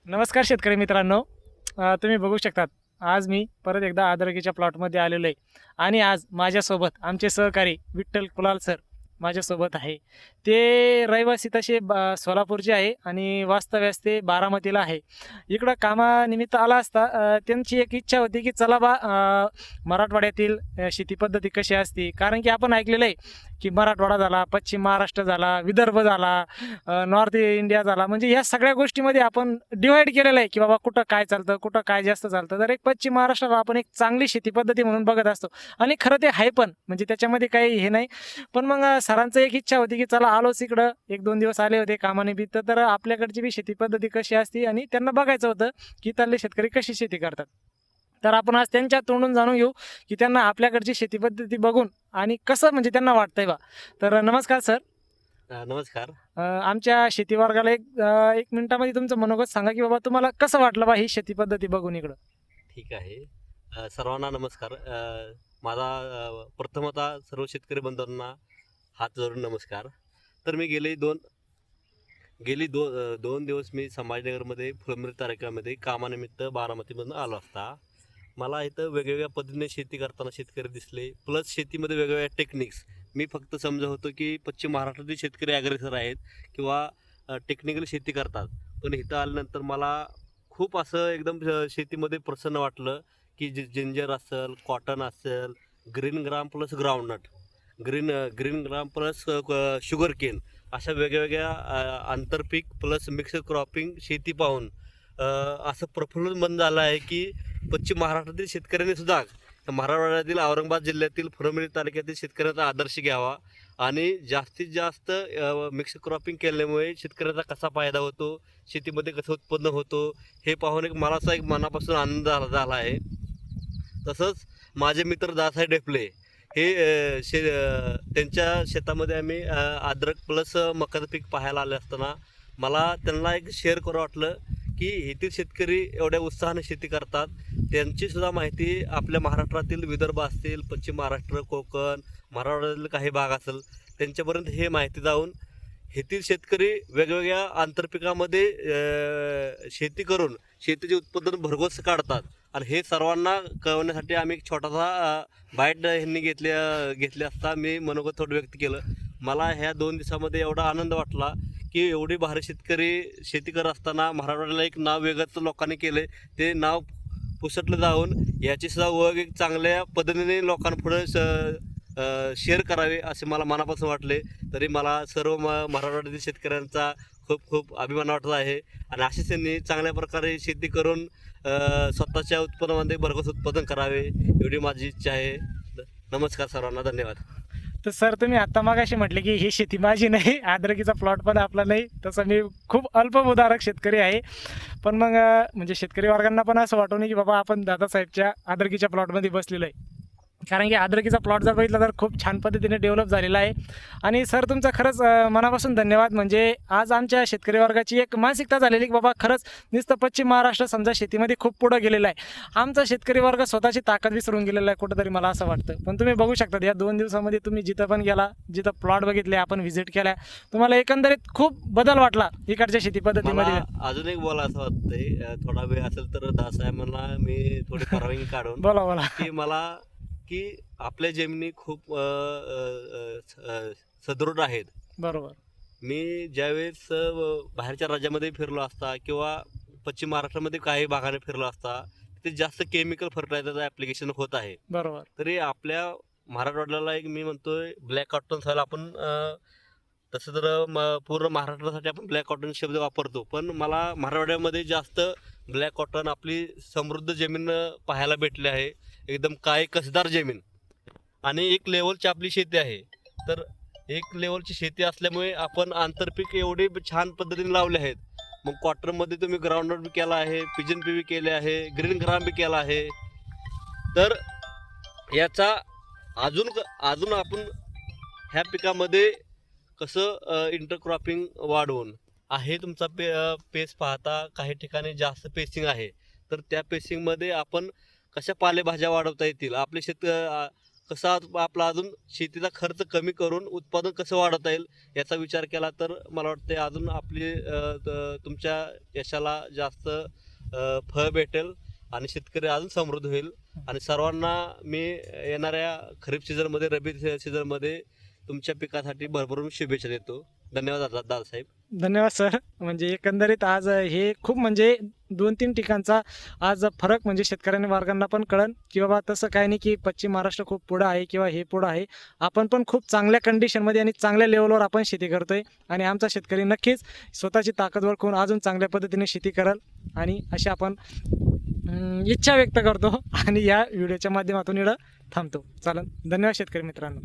नमस्कार शेतकरी मित्रांनो. तुम्ही बघू शकतात आज मी परत एकदा आदरकीच्या प्लॉटमध्ये आलेलो आहे आणि आज माझ्यासोबत आमचे सहकारी विठ्ठल कुलाल सर माझ्यासोबत आहे. ते रहिवासी तसे सोलापूरचे आहे आणि वास्तव्यास ते बारामतीला आहे. इकडं कामानिमित्त आला असता त्यांची एक इच्छा होती की चला बा मराठवाड्यातील शेती पद्धती कशी असते, कारण की आपण ऐकलेलं आहे की मराठवाडा झाला, पश्चिम महाराष्ट्र झाला, विदर्भ झाला, नॉर्थ इंडिया झाला, म्हणजे ह्या सगळ्या गोष्टीमध्ये आपण डिवाइड केलेलं आहे की बाबा कुठं काय चालतं, कुठं काय जास्त चालतं. तर एक पश्चिम महाराष्ट्राला आपण एक चांगली शेती पद्धती म्हणून बघत असतो आणि खरं ते आहे पण, म्हणजे त्याच्यामध्ये काही हे नाही. पण मग सरांचं एक इच्छा होती की चला आलोच इकडं, 1-2 दिवस आले होते कामानिमित्त, तर आपल्याकडची बी शेती पद्धती कशी असते आणि त्यांना बघायचं होतं की इथले शेतकरी कशी शेती करतात. तर आपण आज त्यांच्या तोंडून जाणून घेऊ की त्यांना आपल्याकडची शेती पद्धती बघून आणि कसं म्हणजे त्यांना वाटतंय बा. तर नमस्कार सर. नमस्कार. आमच्या शेती वर्गाला एक मिनिटामध्ये तुमचं मनोगत सांगा की बाबा तुम्हाला कसं वाटलं बा ही शेती पद्धती बघून इकडं. ठीक आहे. सर्वांना नमस्कार. माझा प्रथमतः सर्व शेतकरी बंधूंना हात जोडून नमस्कार. तर मी गेली 2 दिवस मी संभाजीनगरमध्ये फुलंब्री तालुक्यामध्ये कामानिमित्त बारामतीमधून आलो असता. मला इथं वेगवेगळ्या पद्धतीने शेती करताना शेतकरी दिसले, प्लस शेतीमध्ये वेगवेगळ्या टेक्निक्स. मी फक्त समजत होतो की पश्चिम महाराष्ट्रातील शेतकरी ॲग्रेसर आहेत किंवा टेक्निकल शेती करतात. पण इथं आल्यानंतर मला खूप असं एकदम शेतीमध्ये प्रसन्न वाटलं की जिंजर असेल, कॉटन असेल, green gram plus groundnut, green gram plus sugar cane, अशा वेगवेगळ्या आंतरपीक प्लस मिक्स क्रॉपिंग शेती पाहून असं प्रफुल्लित मन झालं आहे की पश्चिम महाराष्ट्रातील शेतकऱ्यांनी सुद्धा मराठवाड्यातील औरंगाबाद जिल्ह्यातील फुलंब्री तालुक्यातील शेतकऱ्यांचा आदर्श घ्यावा आणि जास्तीत जास्त मिक्स क्रॉपिंग केल्यामुळे शेतकऱ्याचा कसा फायदा होतो, शेतीमध्ये कसं उत्पन्न होतो, हे पाहून मला असा एक मनापासून आनंद झाला आहे. तसंच माझे मित्र दासाहेब डेफले हे त्यांच्या शेतामध्ये आम्ही अद्रक प्लस मकाचं पीक पाहायला आले असताना मला त्यांना एक शेअर करू वाटलं की येथील शेतकरी एवढ्या उत्साहाने शेती करतात. त्यांची सुद्धा माहिती आपल्या महाराष्ट्रातील विदर्भ असतील, पश्चिम महाराष्ट्र, कोकण, मराठवाड्यातील काही भाग असेल, त्यांच्यापर्यंत हे माहिती जाऊन येथील शेतकरी वेगवेगळ्या आंतरपिकामध्ये शेती करून शेतीचे उत्पादन भरघोस काढतात. आणि हे सर्वांना कळवण्यासाठी आम्ही एक छोटासा बाईट ह्यांनी घेतले असता मी मनोगत थोडं व्यक्त केलं. मला ह्या 2 दिवसामध्ये एवढा आनंद वाटला की एवढी भारी शेतकरी शेती करत असताना मराठवाड्याला एक नाव वेगळं लोकांनी केले, ते नाव पुसटलं जाऊन याची सुद्धा ओळख एक चांगल्या पद्धतीने लोकांपुढे शेअर करावे असे मला मनापासून वाटले. तरी मला सर्व मराठवाड्यातील शेतकऱ्यांचा खूप खूप अभिमान वाटत आहे आणि असेच त्यांनी चांगल्या प्रकारे शेती करून स्वतःच्या उत्पन्नामध्ये भरघोस उत्पादन करावे एवढी माझी इच्छा आहे. नमस्कार सर्वांना, धन्यवाद. तर सर तुम्ही आत्ता मागाशी म्हटले की ही शेती माझी नाही, आदरकीचा प्लॉट पण आपला नाही. तसं मी खूप अल्पभूधारक शेतकरी आहे. पण मग म्हणजे शेतकरी वर्गांना पण असं वाटू नये की बाबा आपण दादासाहेबच्या आदरकीच्या प्लॉटमध्ये बसलेलो आहे, कारण की आदरकीचा प्लॉट जर बघितला तर खूप छान पद्धतीने डेव्हलप झालेला आहे. आणि सर तुमचा खरंच मनापासून धन्यवाद. म्हणजे आज आमच्या शेतकरी वर्गाची एक मानसिकता झालेली की बाबा खरंच नुसतं पश्चिम महाराष्ट्र समजा शेतीमध्ये खूप पुढं गेलेला आहे, आमचा शेतकरी वर्ग स्वतःची ताकद विसरून गेलेला आहे कुठंतरी, मला असं वाटतं. पण तुम्ही बघू शकता या 2 दिवसामध्ये तुम्ही जिथं पण गेला, जिथं प्लॉट बघितले, आपण व्हिजिट केल्या, तुम्हाला एकंदरीत खूप बदल वाटला इकडच्या शेती पद्धतीमध्ये. मला अजून एक बोला असं वाटतंय, थोडा वेळ असेल तर दासाहेबांना मी थोडी परवानगी काढून बोला बोला. की मला की आपल्या जमिनी खूप सदृढ आहेत. बरोबर. मी ज्यावेळेस बाहेरच्या राज्यामध्ये फिरलो असता किंवा पश्चिम महाराष्ट्रामध्ये काही भागाने फिरलो असता, तिथे जास्त केमिकल फर्टिलायझरचं ॲप्लिकेशन होत आहे. बरोबर. तरी आपल्या मराठवाड्याला एक मी म्हणतोय ब्लॅक कॉटन सॉइल आपण तसं तर पूर्ण महाराष्ट्रासाठी आपण ब्लॅक कॉटन शब्द वापरतो, पण मला मराठवाड्यामध्ये जास्त ब्लॅक कॉटन आपली समृद्ध जमीन पाहायला भेटली आहे. एकदम काय कसदार जमीन आणि एक लेवलची आपली शेती आहे. तर एक लेवलची शेती असल्यामुळे आपण आंतरपीक एवढे छान पद्धतीने लावले आहेत. मग कॉटनमध्ये तुम्ही ग्राउंडनट बी केला आहे, पिजन बी केले आहे, ग्रीन ग्राम बी केला आहे. तर याचा अजून अजून आपण ह्या पिकामध्ये कसं इंटरक्रॉपिंग वाढवून आहे. तुमचा पेस पाहता काही ठिकाणी जास्त पेसिंग आहे, तर त्या पेसिंगमध्ये आपण कशा पालेभाज्या वाढवता येतील, आपले कसा आपला अजून शेतीचा खर्च कमी करून उत्पादन कसं वाढवता येईल याचा विचार केला तर मला वाटते अजून आपली तुमच्या यशाला जास्त फळ भेटेल आणि शेतकरी अजून समृद्ध होईल. आणि सर्वांना मी येणाऱ्या खरीप सीझनमध्ये, रब्बी सीझनमध्ये तुमच्या पिकासाठी भरभरून शुभेच्छा देतो. धन्यवाद दादासाहेब. धन्यवाद सर. म्हणजे एकंदरीत आज हे खूप म्हणजे 2-3 ठिकाणचा आज फरक म्हणजे शेतकऱ्यांनी वर्गांना पण कळन की बाबा तसं काही नाही की पश्चिम महाराष्ट्र खूप पुढं आहे किंवा हे पुढं आहे. आपण पण खूप चांगल्या कंडिशनमध्ये आणि चांगल्या लेवलवर आपण शेती करतोय आणि आमचा शेतकरी नक्कीच स्वतःची ताकद ओळखून अजून चांगल्या पद्धतीने शेती करेल आणि अशी आपण इच्छा व्यक्त करतो आणि या व्हिडिओच्या माध्यमातून इकडं थांबतो. चालेल. धन्यवाद शेतकरी मित्रांनो.